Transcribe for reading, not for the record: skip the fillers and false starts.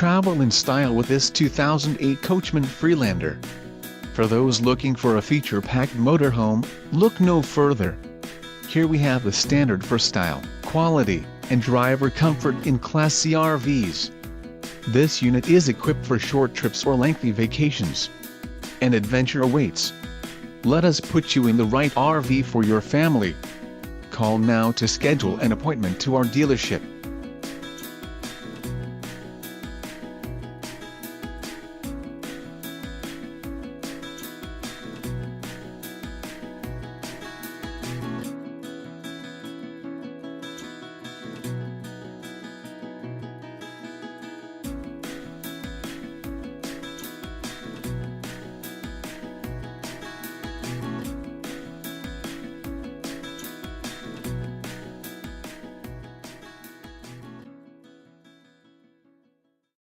Travel in style with this 2008 Coachman Freelander. For those looking for a feature-packed motorhome, look no further. Here we have the standard for style, quality, and driver comfort in Class C RVs. This unit is equipped for short trips or lengthy vacations. An adventure awaits. Let us put you in the right RV for your family. Call now to schedule an appointment to our dealership.